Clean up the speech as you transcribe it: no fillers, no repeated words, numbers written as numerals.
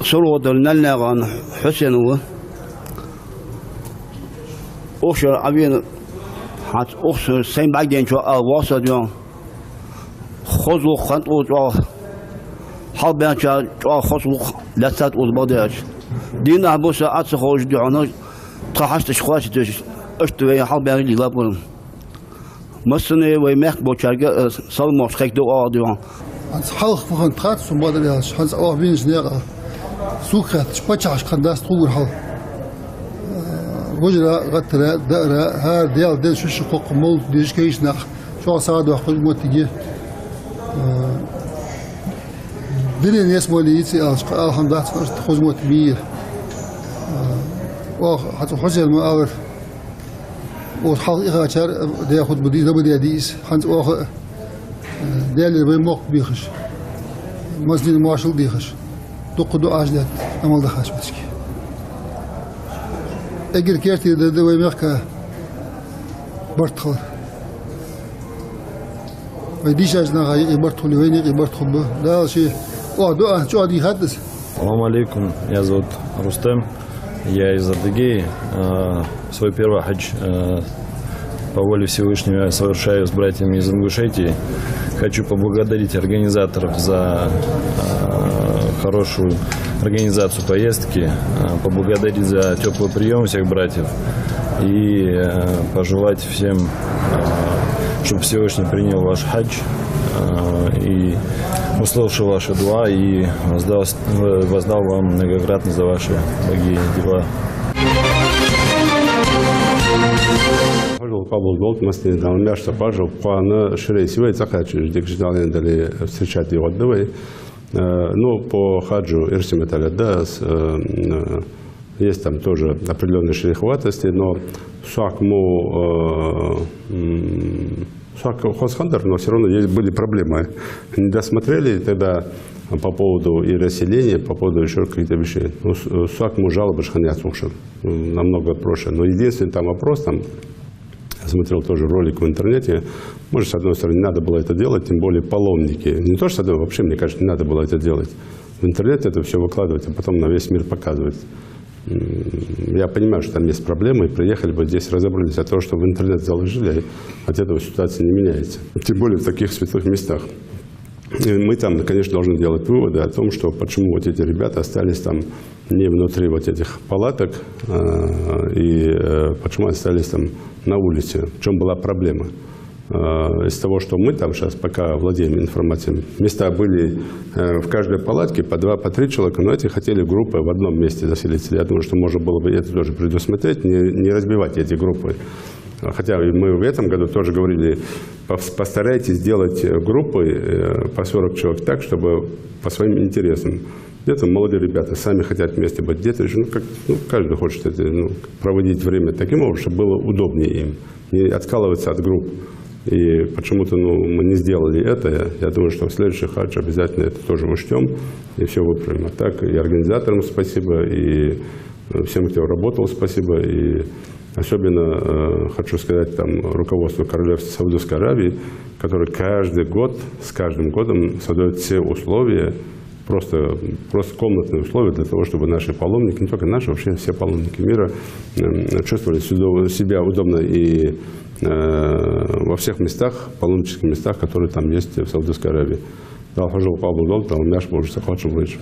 سرود نلناغان حسين أخشر عبين حت أخشر سين بعدين شو الواسط يوم خذوا خنطوا جو حال بين جو خذوا لسات والبداش دينا بوسا أتسخوش دعنا تحشت شخواش تش أشتوي حال بين اللي لابون مثلاً ويمخ بوشارجة سالموس خيك دو آديان Hans halk van praat zo model Hans ook winst neer zoekt spatjas kan dat stoer hal وجرا غترا دارا ها ديال شو شقق مول ديش كيش نخ شو صاد وقت موتيجي دليل يسمو لي يتي الحمد لله تخوز موت بير حتى حجر المؤور وحال إغاشر ده ياخد بدي ديس خنت أخ ده اللي بيموق بيخش مسجد مارشال بيخش تقدو أجداد أمال دخاش بتشكي أجر كيرتي ده بيموق برتخل ويديش أجنا غاي برتخل ويني برتخل به ده شيء دعاء شو عادي يحدث. Салам алейкум, меня зовут Рустем, я из Адыгеи. Свой первый хадж по воле Всевышнего совершаю с братьями из Ингушетии. Хочу поблагодарить организаторов за хорошую организацию поездки, поблагодарить за теплый прием всех братьев и пожелать всем, чтобы Всевышний принял ваш хадж и услышал ваши дуа и воздал вам многократно за ваши благие дела. Павел Голдмастин дал мясо пажу пана шрейсивай захачу дикждален дали встречать его отдавай. Ну по хаджу ирсиметаля есть там тоже определенные шериховатости, но Хосхандер, но все равно были проблемы. Не досмотрели тогда по поводу и расселения, по поводу еще каких-то вещей. Ну, Сакму жалобы шханят намного проще. Но единственный там вопрос, там, я смотрел тоже ролик в интернете, может, с одной стороны, не надо было это делать, тем более паломники. Не то, что вообще, мне кажется, не надо было это делать. В интернете это все выкладывать, а потом на весь мир показывать. Я понимаю, что там есть проблемы, и приехали бы здесь, разобрались, а то, что в интернет заложили, от этого ситуация не меняется. Тем более в таких святых местах. И мы там, конечно, должны делать выводы о том, что почему вот эти ребята остались там не внутри вот этих палаток, и почему остались там на улице, в чем была проблема. Из того, что мы там сейчас пока владеем информацией, места были в каждой палатке по 2-3 человека, но эти хотели группы в одном месте заселиться. Я думаю, что можно было бы это тоже предусмотреть, не разбивать эти группы. Хотя мы в этом году тоже говорили, постарайтесь сделать группы по 40 человек так, чтобы по своим интересам. Где-то молодые ребята сами хотят вместе быть, где-то еще, каждый хочет это, проводить время таким образом, чтобы было удобнее им, не откалываться от групп. И почему-то мы не сделали это. Я думаю, что в следующий хадж обязательно это тоже учтем и все выправим. А так и организаторам спасибо, и всем, кто работал, спасибо. И особенно хочу сказать там руководству Королевства Саудовской Аравии, которое каждый год, с каждым годом создает все условия, просто комнатные условия для того, чтобы наши паломники, не только наши, вообще все паломники мира чувствовали себя удобно и во всех местах, паломнических местах, которые там есть в Саудовской Аравии. Дал хожу Павел Дол, там мяш больше захочу выйти.